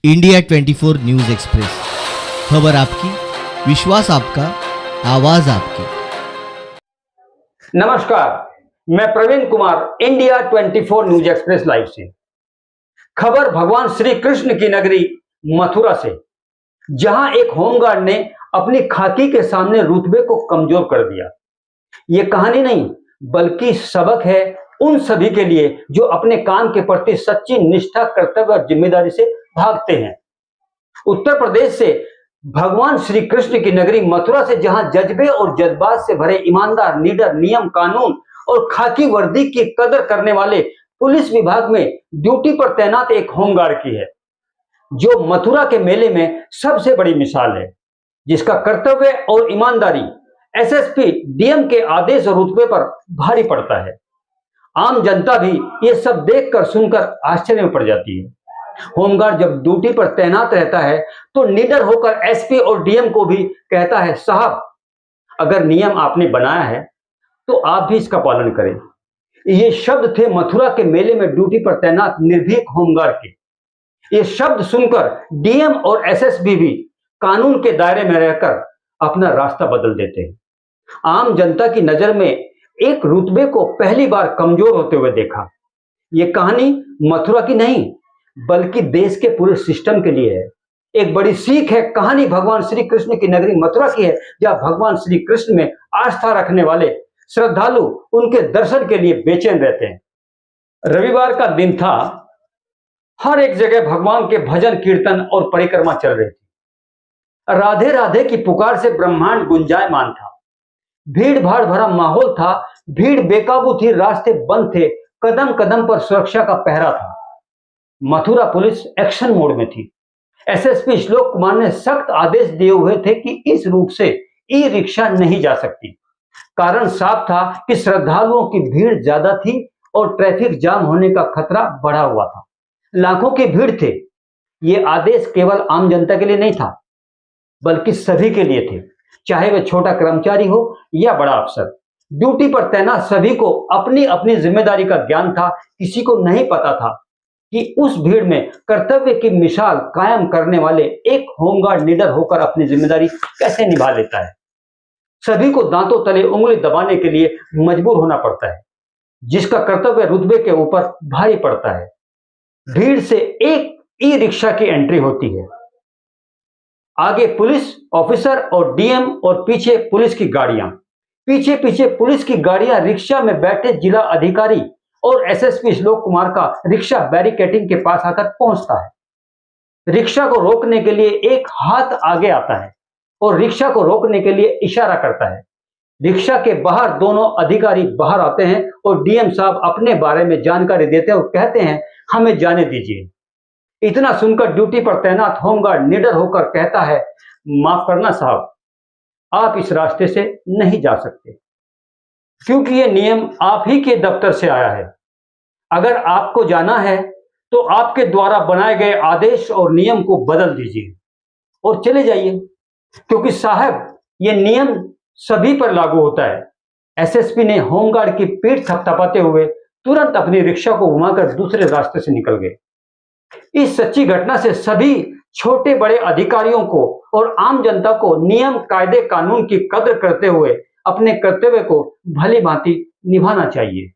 India 24 News express, खबर आपकी, विश्वास आपका, आवाज आपकी। नमस्कार, मैं Praveen Kumar India 24 News Express Live से। खबर भगवान श्री कृष्ण की नगरी मथुरा से, जहां एक होमगार्ड ने अपनी खाकी के सामने रुतबे को कमजोर कर दिया। यह कहानी नहीं बल्कि सबक है उन सभी के लिए जो अपने काम के प्रति सच्ची निष्ठा, कर्तव्य और जिम्मेदारी से भागते हैं। उत्तर प्रदेश से भगवान श्री कृष्ण की नगरी मथुरा से, जहां जज्बे और जज्बात से भरे ईमानदार, निडर, नियम, कानून और खाकी वर्दी की कदर करने वाले पुलिस विभाग में ड्यूटी पर तैनात एक होमगार्ड की है, जो मथुरा के मेले में सबसे बड़ी मिसाल है, जिसका कर्तव्य और ईमानदारी एसएसपी डीएम के आदेश और रुतबे पर भारी पड़ता है। आम जनता भी ये सब देखकर सुनकर आश्चर्य में पड़ जाती है। होमगार्ड जब ड्यूटी पर तैनात रहता है तो निडर होकर एसपी और डीएम को भी कहता है, साहब, अगर नियम आपने बनाया है तो आप भी इसका पालन करें। ये शब्द थे मथुरा के मेले में ड्यूटी पर तैनात निर्भीक होमगार्ड के। ये शब्द सुनकर डीएम और एसएसपी भी कानून के दायरे में रहकर अपना रास्ता बदल देते हैं। आम जनता की नजर में एक रुतबे को पहली बार कमजोर होते हुए देखा। ये कहानी मथुरा की नहीं बल्कि देश के पूरे सिस्टम के लिए है। एक बड़ी सीख है। कहानी भगवान श्री कृष्ण की नगरी मथुरा की है, जहां भगवान श्री कृष्ण में आस्था रखने वाले श्रद्धालु उनके दर्शन के लिए बेचैन रहते हैं। रविवार का दिन था। हर एक जगह भगवान के भजन, कीर्तन और परिक्रमा चल रही थी। राधे राधे की पुकार से ब्रह्मांड गुंजायमान था। भीड़ भाड़ भरा माहौल था। भीड़ बेकाबू थी, रास्ते बंद थे, कदम कदम पर सुरक्षा का पहरा था। मथुरा पुलिस एक्शन मोड में थी। एसएसपी श्लोक कुमार ने सख्त आदेश दिए हुए थे कि इस रूट से ई रिक्शा नहीं जा सकती। कारण साफ था कि श्रद्धालुओं की भीड़ ज्यादा थी और ट्रैफिक जाम होने का खतरा बढ़ा हुआ था। लाखों की भीड़ थे। यह आदेश केवल आम जनता के लिए नहीं था बल्कि सभी के लिए थे, चाहे वह छोटा कर्मचारी हो या बड़ा अफसर। ड्यूटी पर तैनात सभी को अपनी अपनी जिम्मेदारी का ज्ञान था। किसी को नहीं पता था कि उस भीड़ में कर्तव्य की मिसाल कायम करने वाले एक होमगार्ड निडर होकर अपनी जिम्मेदारी कैसे निभा लेता है। सभी को दांतों तले उंगली दबाने के लिए मजबूर होना पड़ता है, जिसका कर्तव्य रुतबे के ऊपर भारी पड़ता है। भीड़ से एक ई रिक्शा की एंट्री होती है। आगे पुलिस ऑफिसर और डीएम और पीछे पुलिस की गाड़ियां। पीछे पीछे पुलिस की गाड़ियां। रिक्शा में बैठे जिला अधिकारी और एसएसपी श्लोक कुमार का रिक्शा बैरिकेडिंग के पास आकर पहुंचता है। रिक्शा को रोकने के लिए एक हाथ आगे आता है और रिक्शा को रोकने के लिए इशारा करता है। रिक्शा के बाहर दोनों अधिकारी बाहर आते हैं और डीएम साहब अपने बारे में जानकारी देते हैं और कहते हैं, हमें जाने दीजिए। इतना सुनकर ड्यूटी पर तैनात होमगार्ड निडर होकर कहता है, माफ करना साहब, आप इस रास्ते से नहीं जा सकते, क्योंकि यह नियम आप ही के दफ्तर से आया है। अगर आपको जाना है तो आपके द्वारा बनाए गए आदेश और नियम को बदल दीजिए और चले जाइए, क्योंकि साहब यह नियम सभी पर लागू होता है। एसएसपी ने होमगार्ड की पीठ थपथपाते हुए तुरंत अपनी रिक्शा को घुमाकर दूसरे रास्ते से निकल गए। इस सच्ची घटना से सभी छोटे बड़े अधिकारियों को और आम जनता को नियम, कायदे, कानून की कद्र करते हुए अपने कर्तव्य को भली भांति निभाना चाहिए।